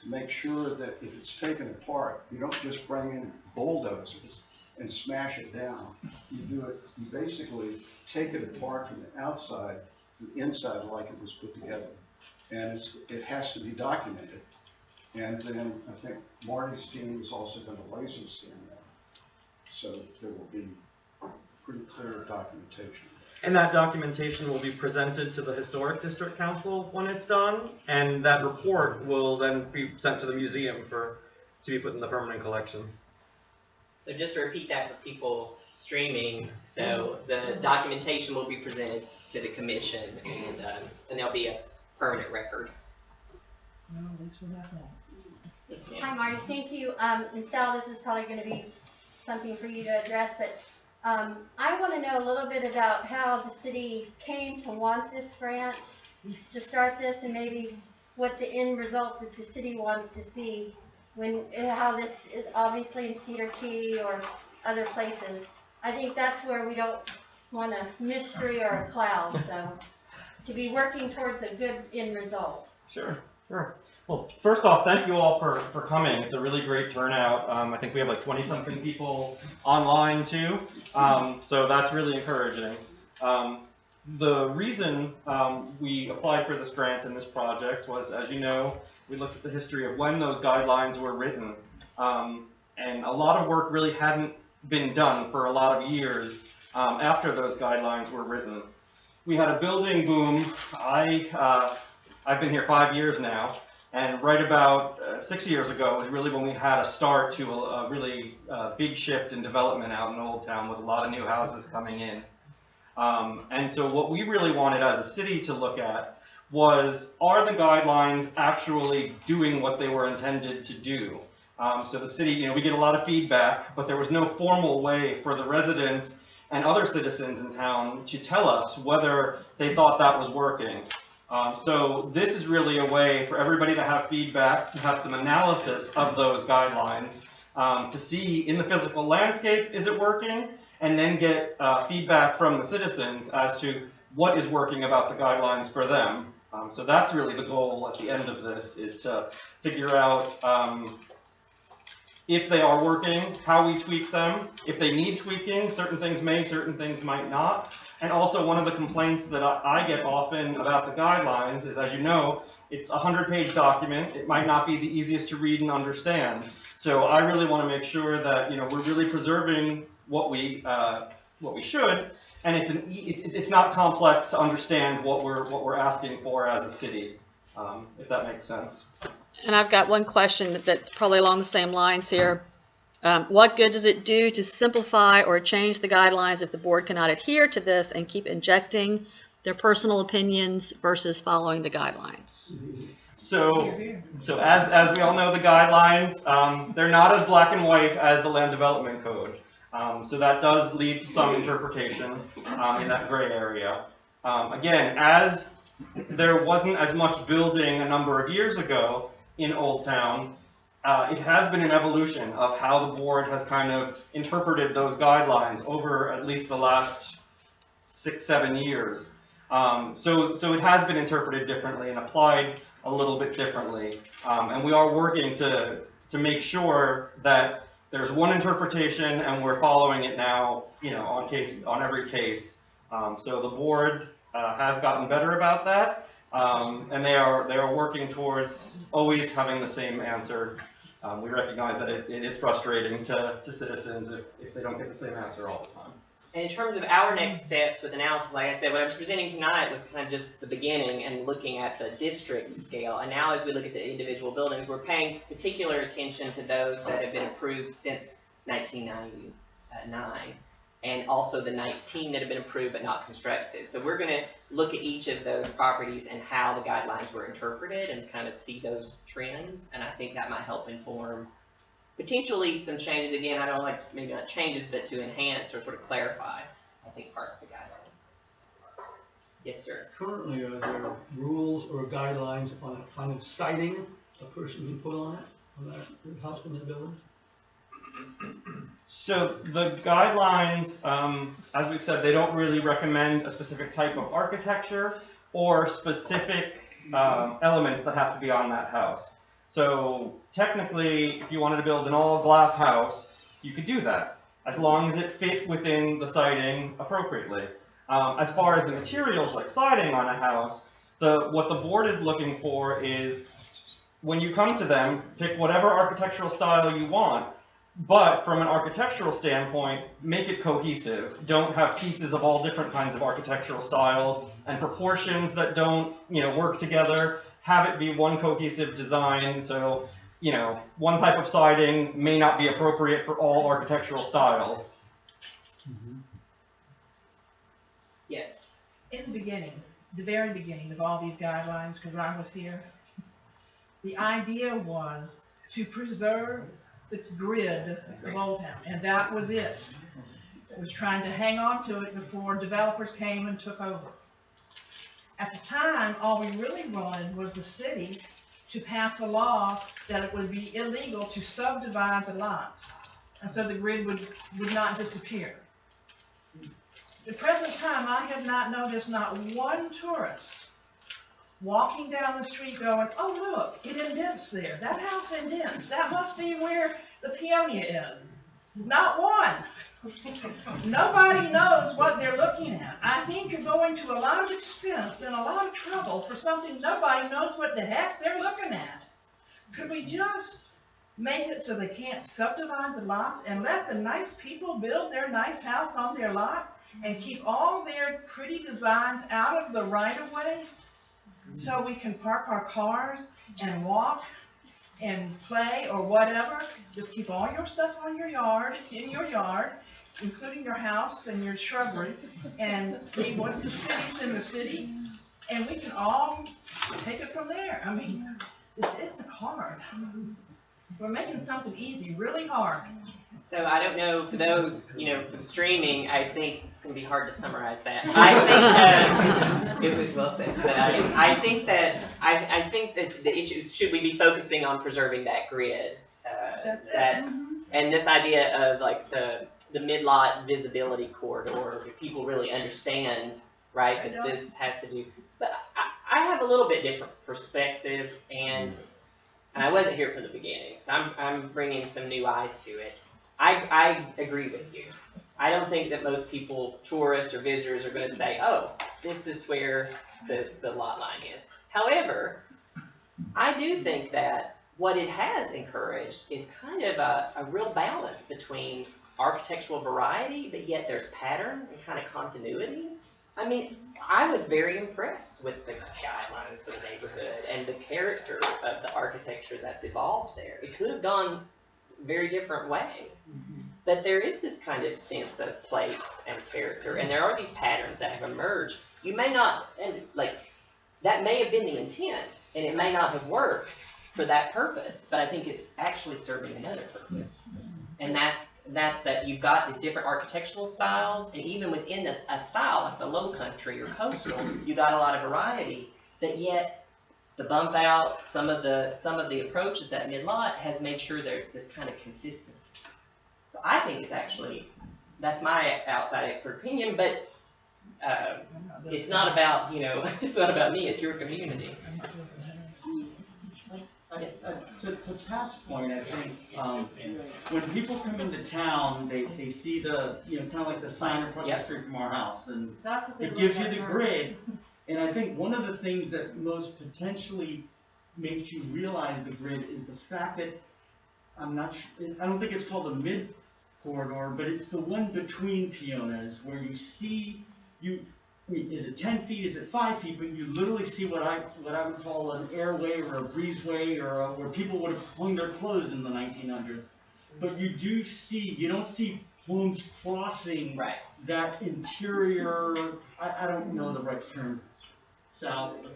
to make sure that if it's taken apart, you don't just bring in bulldozers and smash it down. You basically take it apart from the outside to the inside like it was put together. And it has to be documented. And then I think Marty's team is also going to laser scan that. So there will be pretty clear documentation. And that documentation will be presented to the Historic District Council when it's done, and that report will then be sent to the museum to be put in the permanent collection. So just to repeat that for people streaming, so the documentation will be presented to the commission, and there'll be a permanent record. Well, at least we have that. Yes, ma'am. Hi, Marty, thank you. And Sal, this is probably going to be something for you to address, but I want to know a little bit about how the city came to want this grant to start this, and maybe what the end result that the city wants to see how this is obviously in Cedar Key or other places. I think that's where we don't want a mystery or a cloud, so to be working towards a good end result. Sure. Well, first off, thank you all for coming. It's a really great turnout. I think we have like 20-something people online too, so that's really encouraging. The reason we applied for this grant and this project was, as you know, we looked at the history of when those guidelines were written, and a lot of work really hadn't been done for a lot of years after those guidelines were written. We had a building boom. I've been here 5 years now, and right about 6 years ago was really when we had a start to a really big shift in development out in Old Town with a lot of new houses coming in. And so what we really wanted as a city to look at was, are the guidelines actually doing what they were intended to do? So the city, we get a lot of feedback, but there was no formal way for the residents and other citizens in town to tell us whether they thought that was working. So this is really a way for everybody to have feedback, to have some analysis of those guidelines, to see in the physical landscape, is it working? And then get feedback from the citizens as to what is working about the guidelines for them. So that's really the goal at the end of this, is to figure out if they are working, how we tweak them, if they need tweaking, certain things may, certain things might not. And also one of the complaints that I get often about the guidelines is, as you know, it's a 100-page document. It might not be the easiest to read and understand. So I really want to make sure that we're really preserving what we should, and it's not complex to understand what we're asking for as a city, if that makes sense. And I've got one question that's probably along the same lines here. What good does it do to simplify or change the guidelines if the board cannot adhere to this and keep injecting their personal opinions versus following the guidelines? So as we all know, the guidelines, they're not as black and white as the Land Development Code. So that does lead to some interpretation in that gray area. Again, as there wasn't as much building a number of years ago in Old Town, it has been an evolution of how the board has kind of interpreted those guidelines over at least the last 6-7 years. So it has been interpreted differently and applied a little bit differently. And we are working to make sure that there's one interpretation and we're following it now, on every case. So the board has gotten better about that, and they are working towards always having the same answer. We recognize that it is frustrating to citizens if they don't get the same answer all the time. And in terms of our next steps with analysis, like I said, what I was presenting tonight was kind of just the beginning and looking at the district scale. And now as we look at the individual buildings, we're paying particular attention to those that have been approved since 1999. And also the 19 that have been approved but not constructed. So we're gonna look at each of those properties and how the guidelines were interpreted and kind of see those trends. And I think that might help inform potentially some changes. Again, I don't like, maybe not changes, but to enhance or sort of clarify, I think, parts of the guidelines. Yes, sir. Currently, are there rules or guidelines on a kind of siding a person can put on it, on that house in the building? So the guidelines, as we've said, they don't really recommend a specific type of architecture or specific elements that have to be on that house. So technically, if you wanted to build an all-glass house, you could do that, as long as it fit within the siding appropriately. As far as the materials like siding on a house, what the board is looking for is, when you come to them, pick whatever architectural style you want, but from an architectural standpoint, make it cohesive. Don't have pieces of all different kinds of architectural styles and proportions that don't, work together. Have it be one cohesive design. So, one type of siding may not be appropriate for all architectural styles. Yes. In the beginning, the very beginning of all these guidelines, because I was here, the idea was to preserve the grid of Old Town, and that was it. It was trying to hang on to it before developers came and took over. At the time, all we really wanted was the city to pass a law that it would be illegal to subdivide the lots, and so the grid would not disappear. At the present time, I have not noticed not one tourist walking down the street going, oh look, it indents there. That house indents. That must be where the peonia is. Not one. Nobody knows what they're looking at. I think you're going to a lot of expense and a lot of trouble for something nobody knows what the heck they're looking at. Could we just make it so they can't subdivide the lots and let the nice people build their nice house on their lot and keep all their pretty designs out of the right-of-way? So we can park our cars and walk and play or whatever. Just keep all your stuff on your yard, in your yard, including your house and your shrubbery, and leave what's the city's in the city, and we can all take it from there. I mean, this isn't hard. We're making something easy really hard. So I don't know, for those, for the streaming, I think it's going to be hard to summarize that. I think it was well said, but I think that the issue is, should we be focusing on preserving that grid? That's it. And this idea of like the mid-lot visibility corridor, if people really understand, right, that this has to do. But I have a little bit different perspective, and I wasn't here from the beginning, so I'm bringing some new eyes to it. I agree with you. I don't think that most people, tourists or visitors, are going to say, oh, this is where the lot line is. However, I do think that what it has encouraged is kind of a real balance between architectural variety, but yet there's patterns and kind of continuity. I mean, I was very impressed with the guidelines for the neighborhood and the character of the architecture that's evolved there. It could have gone a very different way. But there is this kind of sense of place and character, and there are these patterns that have emerged. You may not, and like, that may have been the intent, and it may not have worked for that purpose, but I think it's actually serving another purpose. And that's that you've got these different architectural styles, and even within a style like the low country or coastal, you got a lot of variety, but yet the bump outs, some of the approaches that mid-lot has made sure there's this kind of consistency. So I think it's actually, that's my outside expert opinion, but it's not about, it's not about me, it's your community. Yes. To Pat's point, I think when people come into town, they see the, kind of like the sign across the street from our house, and it gives you the grid. And I think one of the things that most potentially makes you realize the grid is the fact that I don't think it's called a corridor, but it's the one between Pionas where you see, is it 10 feet, is it 5 feet, but you literally see what I would call an airway or a breezeway or where people would have hung their clothes in the 1900s. But you don't see homes crossing Right. that interior, I don't know the right term. South.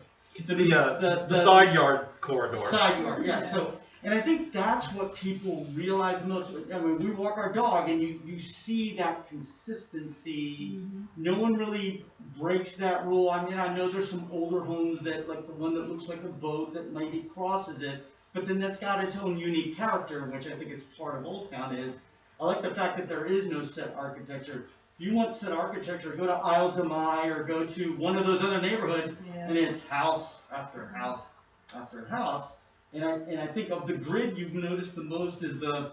The side yard corridor. Side yard, yeah, so, and I think that's what people realize most, I mean, we walk our dog and you see that consistency. No one really breaks that rule. I mean, I know there's some older homes that, like the one that looks like a boat that maybe crosses it, but then that's got its own unique character, which I think it's part of Old Town is. I like the fact that there is no set architecture. If you want set architecture, go to Isle de Mai or go to one of those other neighborhoods, and it's house after house after house. And I think of the grid you've noticed the most is the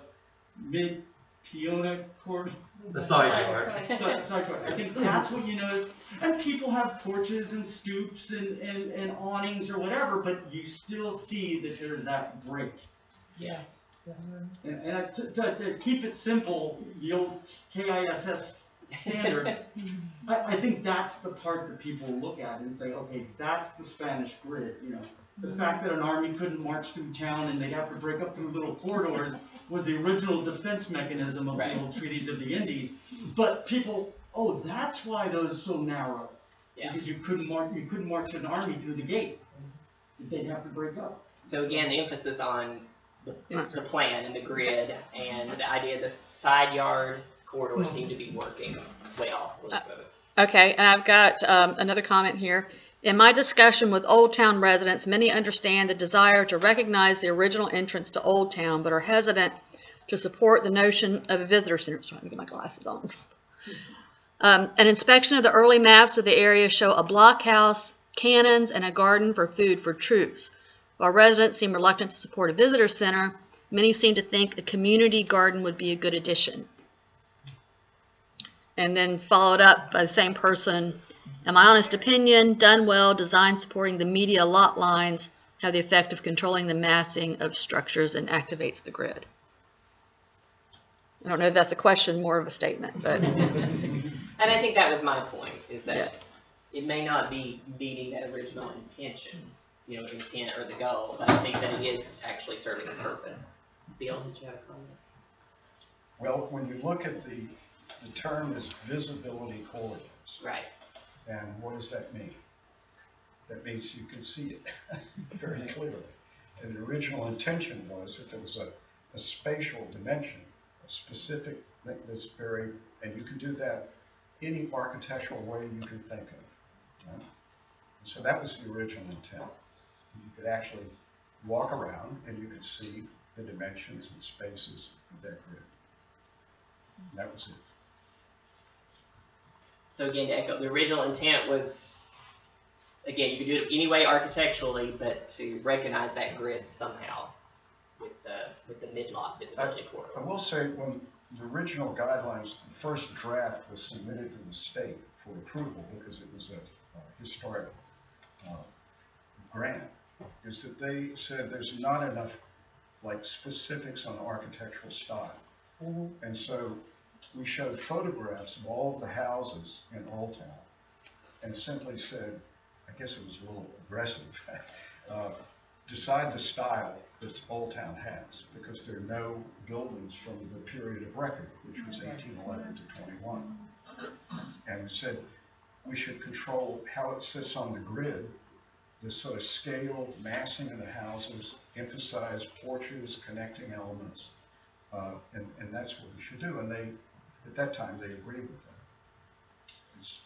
mid-Piona corridor. The side yard. Side yard. I think that's what you notice. And people have porches and stoops and awnings or whatever, but you still see that there's that break. Yeah. And to keep it simple, the old KISS standard, I think that's the part that people look at and say, okay, that's the Spanish grid, you know. The fact that an army couldn't march through town and they'd have to break up through little corridors was the original defense mechanism of the old treaties of the Indies. But people, oh, that's why those are so narrow. Yeah. Because you couldn't march an army through the gate. They'd have to break up. So again, the emphasis on the plan and the grid and the idea of the side yard corridor seem to be working well. Okay, and I've got another comment here. In my discussion with Old Town residents, many understand the desire to recognize the original entrance to Old Town, but are hesitant to support the notion of a visitor center. Sorry, let me get my glasses on. An inspection of the early maps of the area show a blockhouse, cannons, and a garden for food for troops. While residents seem reluctant to support a visitor center, many seem to think a community garden would be a good addition. And then followed up by the same person. In my honest opinion, done well, design supporting the media lot lines have the effect of controlling the massing of structures and activates the grid. I don't know if that's a question, more of a statement, but. And I think that was my point, is that it may not be meeting that original intention, intent or the goal, but I think that it is actually serving a purpose. Bill, did you have a comment? Well, when you look at the term is visibility corridors. Right. And what does that mean? That means you can see it very clearly. And the original intention was that there was a spatial dimension, a specific thing that's very, and you can do that any architectural way you can think of. Right? So that was the original intent. You could actually walk around and you could see the dimensions and spaces of that grid. And that was it. So again, to echo, the original intent was, again, you could do it any way architecturally, but to recognize that grid somehow with the mid-lot visibility corridor. I will say, when the original guidelines, the first draft was submitted to the state for approval because it was a historic grant, is that they said there's not enough specifics on architectural style. And so we showed photographs of all of the houses in Old Town and simply said, I guess it was a little aggressive, decide the style that Old Town has, because there are no buildings from the period of record, which was 1811 to 21. And we said we should control how it sits on the grid, the sort of scale, massing of the houses, emphasize porches, connecting elements, and that's what we should do. And they, at that time, they agreed with that.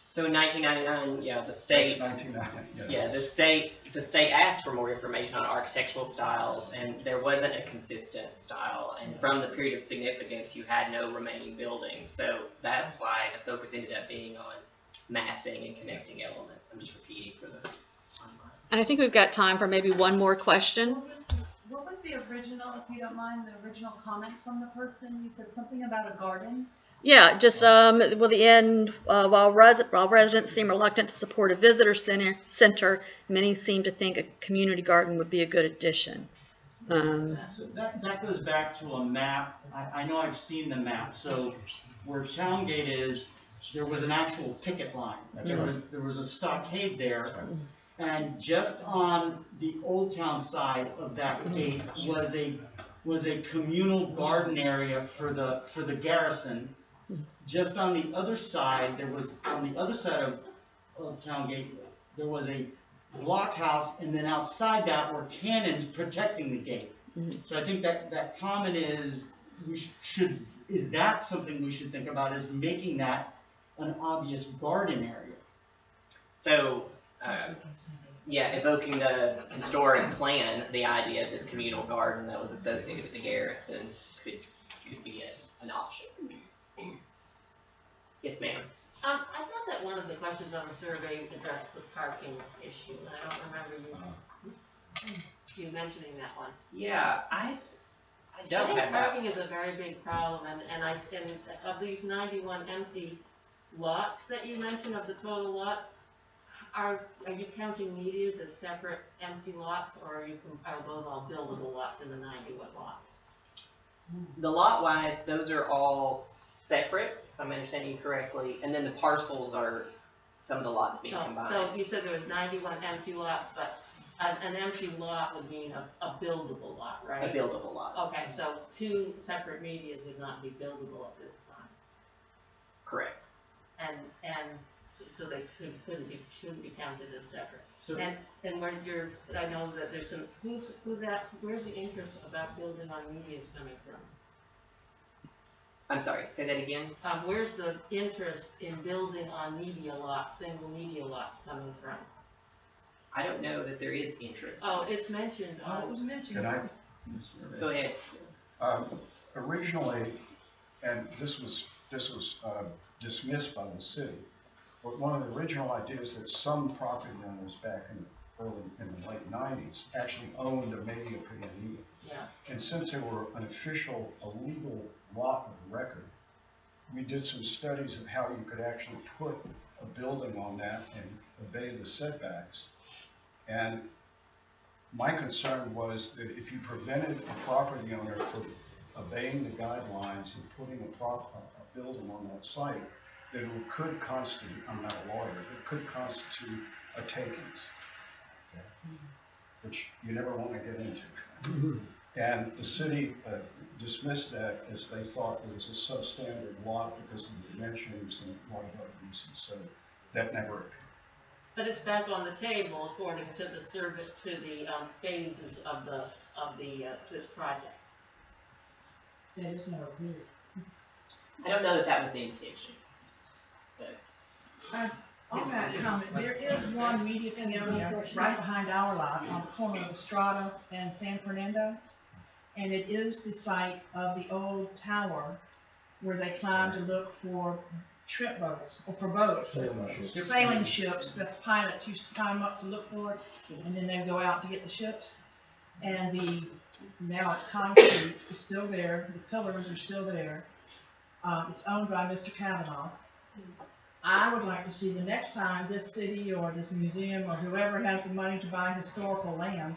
So in 1999, the state, That's 1999, the state asked for more information on architectural styles, and there wasn't a consistent style. And from the period of significance, you had no remaining buildings. So that's why the focus ended up being on massing and connecting elements. I'm just repeating for the online. And I think we've got time for maybe one more question. What was the original, if you don't mind, the original comment from the person? You said something about a garden? Yeah, just the end, while residents seem reluctant to support a visitor center, many seem to think a community garden would be a good addition. So that goes back to a map. I know I've seen the map. So where Town Gate is, there was an actual picket line. There was a stockade there. And just on the Old Town side of that gate was a communal garden area for the garrison. Just on the other side, on the other side of Town Gate, there was a blockhouse, and then outside that were cannons protecting the gate. So I think that comment is, is that something we should think about, is making that an obvious garden area? So, yeah, evoking the historic plan, the idea of this communal garden that was associated with the garrison could be an option. Yes, ma'am. I thought that one of the questions on the survey addressed the parking issue, and I don't remember you mentioning that one. Yeah, I don't think have that. parking is a very big problem, and of these 91 empty lots that you mentioned, of the total lots, are you counting medias as separate empty lots, or are those all buildable lots in the 91 lots? The lot-wise, those are all separate, if I'm understanding you correctly, and then the parcels are some of the lots being combined. So you said there was 91 empty lots, but an empty lot would mean a buildable lot, right? A buildable lot. Okay, so 2 separate medias would not be buildable at this time. Correct. And so they shouldn't be counted as separate. So, And where I know that there's some, where's the interest about building on medias coming from? I'm sorry, say that again? Where's the interest in building on media lots, single media lots coming from? I don't know that there is interest. Oh, it's mentioned. It was mentioned. Can I? Go ahead. Originally, and this was dismissed by the city, but one of the original ideas that some property owners back in the late 90s actually owned a media P&E. Yeah. And since they were an official, a legal lot of record, we did some studies of how you could actually put a building on that and obey the setbacks. And my concern was that if you prevented a property owner from obeying the guidelines and putting a building on that site, that it could constitute, I'm not a lawyer, it could constitute a takings, which you never want to get into. And the city dismissed that as they thought it was a substandard lot because of the dimensions and a lot of other reasons. So that never occurred. But it's back on the table according to the service, to the phases of this project. That is no good. I don't know that was the intention. On that comment, there is one media area right behind our lot on the corner of Estrada and San Fernando. And it is the site of the old tower where they climbed to look for trip boats, or for boats. Sailing ships that the pilots used to climb up to look for it, and then they'd go out to get the ships. And now it's concrete, it's still there, the pillars are still there. It's owned by Mr. Kavanaugh. I would like to see the next time this city or this museum or whoever has the money to buy historical land,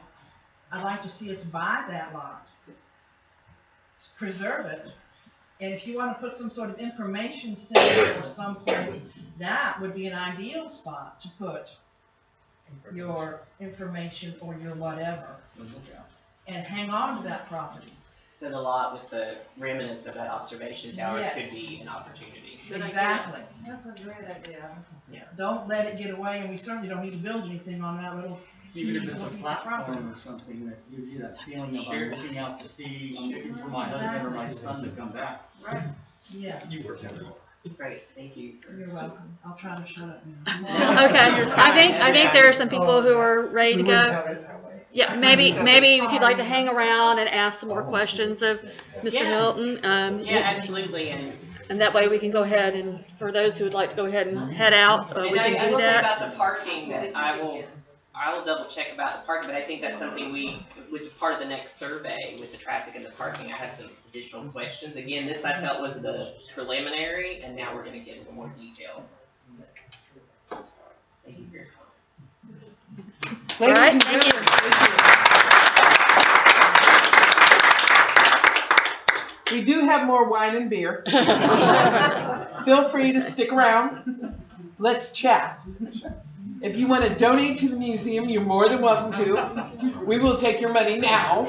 I'd like to see us buy that lot, preserve it. And if you want to put some sort of information center or someplace, that would be an ideal spot to put your information or your whatever, and hang on to that property. So the lot with the remnants of that observation tower Yes. could be an opportunity. Exactly. That's a great idea. Don't let it get away, and we certainly don't need to build anything on that little even if it's a piece of property. platform or something that gives you that feeling of Sure. I'm looking out to sea, I'm looking for my husband or my son to come back. Right. Yes. Great, thank you. You're welcome. I'll try to shut up now. Okay, I think there are some people who are ready to go. Yeah, maybe if you'd like to hang around and ask some more questions of Mr. Yeah. Hylton. Yeah, absolutely, And that way we can go ahead and, for those who would like to go ahead and head out, we and I can do will say that. about the parking, that I will double check about the parking, but I think that's something with part of the next survey with the traffic and the parking, I have some additional questions. Again, this I felt was the preliminary, and now we're gonna get into more detail. Thank you for your comment. All right, thank you. We do have more wine and beer. Feel free to stick around. Let's chat. If you want to donate to the museum, you're more than welcome to. We will take your money now.